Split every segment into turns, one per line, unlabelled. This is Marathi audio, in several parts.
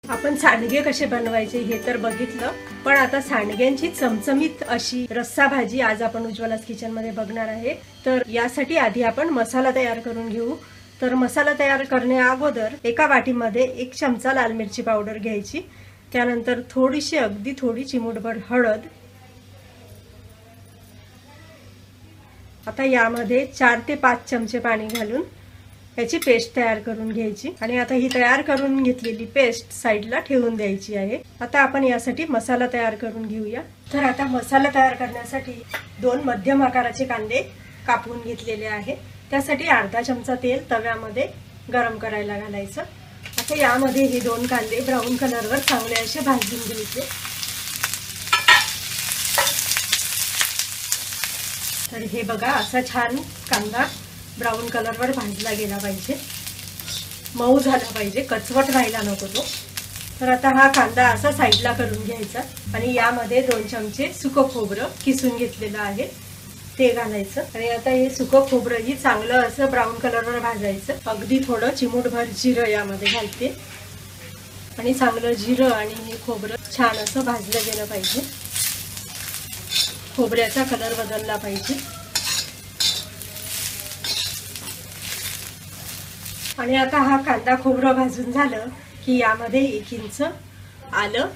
आपण सांडगे कसे बनवायचे हे तर बघितलं, पण आता सांडग्यांची चमचमीत अशी रस्सा भाजी आज आपण उज्ज्वलास किचन मध्ये बघणार आहे। तर यासाठी आधी आपण मसाला तयार करून घेऊ। तर मसाला तयार करण्या अगोदर एका वाटीमध्ये 1 चमचा लाल मिरची पावडर घ्यायची, त्यानंतर थोडीशी अगदी थोडी चिमूटभर हळद, आता यामध्ये 4 ते 5 चमचे पाणी घालून याची पेस्ट तयार करून घ्यायची आणि आता ही तयार करून घेतलेली पेस्ट साइडला ठेवून द्यायची आहे। आता आपण यासाठी मसाला तयार करून घेऊया। तर आता मसाला तयार करण्यासाठी 2 मध्यम आकाराचे कांदे कापून घेतलेले आहे। त्यासाठी अर्धा चमचा तेल तव्यामध्ये गरम करायला घालायचं। आता यामध्ये हे 2 कांदे ब्राऊन कलरवर चांगले असे भाजून घ्यायचे। तर हे बघा, असा छान कांदा ब्राऊन कलरवर भाजला गेला पाहिजे, मऊ झाला पाहिजे, कचवट राहायला नको तो। तर आता हा कांदा असा साइडला करून घ्यायचा आणि यामध्ये 2 चमचे सुकं खोबरं किसून घेतलेलं आहे ते घालायचं आणि आता हे सुकं खोबरंही चांगलं असं ब्राऊन कलरवर भाजायचं। अगदी थोडं चिमूटभर जिरं यामध्ये घालते आणि चांगलं जिरं आणि हे खोबरं छान असं भाजलं गेलं पाहिजे, खोबऱ्याचा कलर बदलला पाहिजे। आणि आता हा कांदा खोबरं भाजून झालं की यामध्ये 1 इंच आलं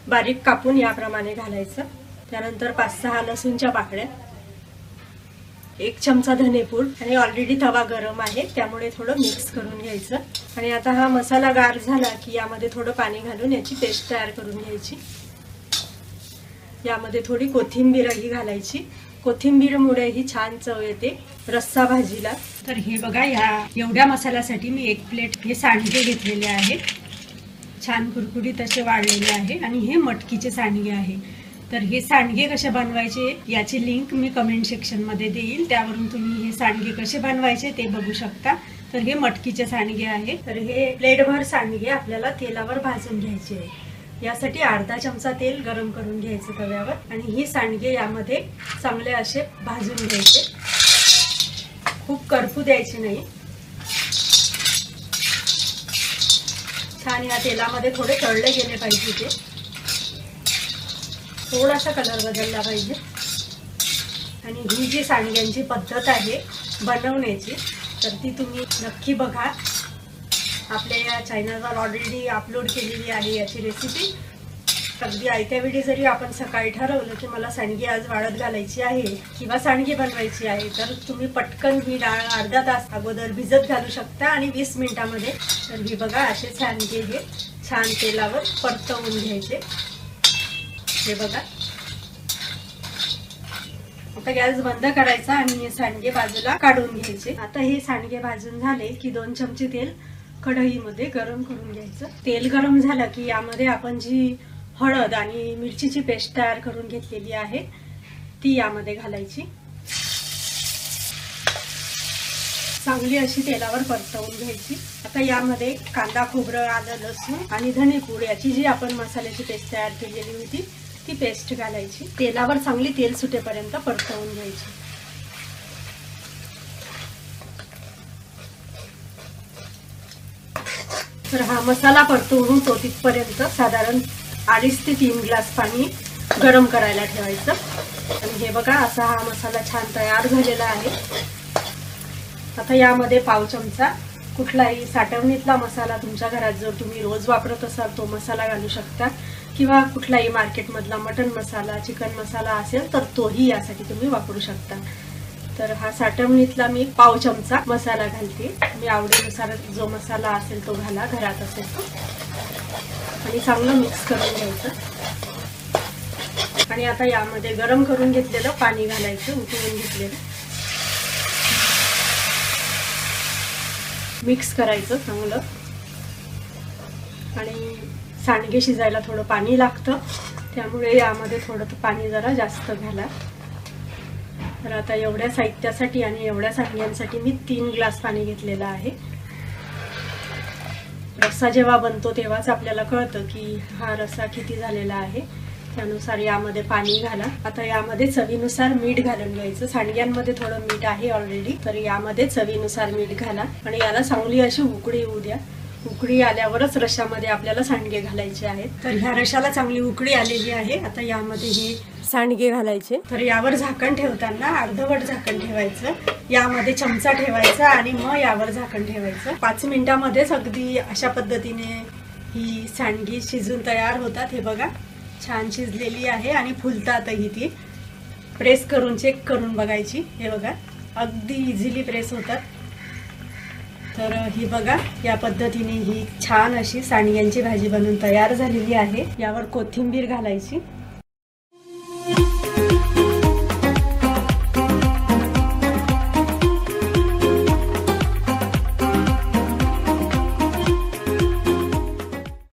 बारीक कापून याप्रमाणे घालायचं, त्यानंतर 5-6 लसूणच्या पाकळ्या, 1 चमचा धनेपूड आणि ऑलरेडी तवा गरम आहे त्यामुळे थोडं मिक्स करून घ्यायचं। आणि आता हा मसाला गार झाला की यामध्ये थोडं पाणी घालून याची पेस्ट तयार करून घ्यायची। यामध्ये थोडी कोथिंबीरही घालायची, कोथिंबीरमुळे ही छान चव येते रस्सा भाजीला। तर हे बघा, या एवढ्या मसाल्यासाठी मी 1 प्लेट हे सांडगे घेतलेले आहेत, छान कुरकुरीत असे वाळलेले आहे आणि हे मटकीचे सांडगे आहे। तर हे सांडगे कसे बनवायचे याची लिंक मी कमेंट सेक्शन मध्ये देईल, त्यावरून तुम्ही हे सांडगे कसे बनवायचे ते बघू शकता। तर हे मटकीचे सांडगे आहे। तर हे प्लेटभर सांडगे आपल्याला तेलावर भाजून घ्यायचे आहे। यासाठी अर्धा चमचा तेल गरम करून घ्यायचं तव्यावर आणि ही सांडगे यामध्ये चांगले असे भाजून घ्यायचे, खूप करपू द्यायचे नाही। छान या तेलामध्ये थोडे तळले गेले पाहिजे, ते थोडासा कलर बदलला पाहिजे। आणि ही जी सांडग्यांची पद्धत आहे बनवण्याची तर ती तुम्ही नक्की बघा, आपल्या या चॅनलवर ऑलरेडी अपलोड केलेली आहे याची रेसिपी। अगदी आयत्या वेळी जरी आपण सकाळी ठरवलं की मला सांडगी आज वाळत घालायची आहे किंवा सांडगी बनवायची आहे तर तुम्ही पटकन ही डाळ अर्धा तास अगोदर भिजत घालू शकता आणि 20 मिनिटांमध्ये। तर ही बघा, असे सांडगे हे छान तेलावर परतवून घ्यायचे। हे बघा, आता गॅस बंद करायचा आणि हे सांडगे बाजूला काढून घ्यायचे। आता हे सांडगे भाजून झाले की 2 चमचे तेल कढईमध्ये गरम करून घ्यायचं। तेल गरम झालं की यामध्ये आपण जी हळद आणि मिरचीची पेस्ट तयार करून घेतलेली आहे ती यामध्ये घालायची, चांगली अशी तेलावर परतवून घ्यायची। आता यामध्ये कांदा खोबरं आलं लसूण आणि धनेपूड याची जी आपण मसाल्याची पेस्ट तयार केलेली होती ती पेस्ट घालायची, तेलावर चांगली तेल सुटेपर्यंत परतवून घ्यायची। तर हा मसाला परतवून तो तिथपर्यंत साधारण 2.5 ते 3 ग्लास पाणी गरम करायला ठेवायचं। आणि हे बघा, असा हा मसाला छान तयार झालेला आहे। आता यामध्ये 1/2 चमचा कुठलाही साठवणीतला मसाला तुमच्या घरात जर तुम्ही रोज वापरत असाल तो मसाला घालू शकता किंवा कुठलाही मार्केटमधला मटन मसाला चिकन मसाला असेल तर तोही यासाठी तुम्ही वापरू शकता। तर हा साठवणीतला मी 1/2 चमचा मसाला घालते, मी आवडीनुसार जो मसाला असेल तो घाला, घरात असेल तो, आणि चांगलं मिक्स करून घ्यायचं। आणि आता यामध्ये गरम करून घेतलेलं पाणी घालायचं, उकळून घेतलेलं, मिक्स करायचं चांगलं। आणि सांडगे शिजायला थोडं पाणी लागतं त्यामुळे यामध्ये थोडं पाणी जरा जास्त घाला। तर आता एवढ्या साहित्यासाठी आणि एवढ्या सांडग्यांसाठी मी 3 ग्लास पाणी घेतलेलं आहे। रस्सा जेव्हा बनतो तेव्हाच आपल्याला कळतं की हा रस्सा किती झालेला आहे, त्यानुसार यामध्ये पाणी घाला। आता यामध्ये चवीनुसार मीठ घालून घ्यायचं, सांडग्यांमध्ये थोडं मीठ आहे ऑलरेडी, तर यामध्ये चवीनुसार मीठ घाला आणि याला चांगली अशी उकळी येऊ द्या। उकळी आल्यावरच रशामध्ये आपल्याला सांडगे घालायचे आहेत. तर ह्या रशाला चांगली उकळी आलेली आहे. आता यामध्ये हे सांडगे घालायचे. तर यावर झाकण ठेवताना अर्धवट झाकण ठेवायचं, यामध्ये चमचा ठेवायचा आणि मग यावर झाकण ठेवायचं. 5 मिनिटांमध्येच अगदी अशा पद्धतीने ही सांडगी शिजून तयार होतात. हे बघा छान शिजलेली आहे आणि फुलतातही. ती प्रेस करून चेक करून बघायची. हे बघा अगदी इझिली प्रेस होतात. तर ही बघा या पद्धतीने ही छान अशी सांडग्यांची भाजी बनवून तयार झालेली आहे. यावर कोथिंबीर घालायची.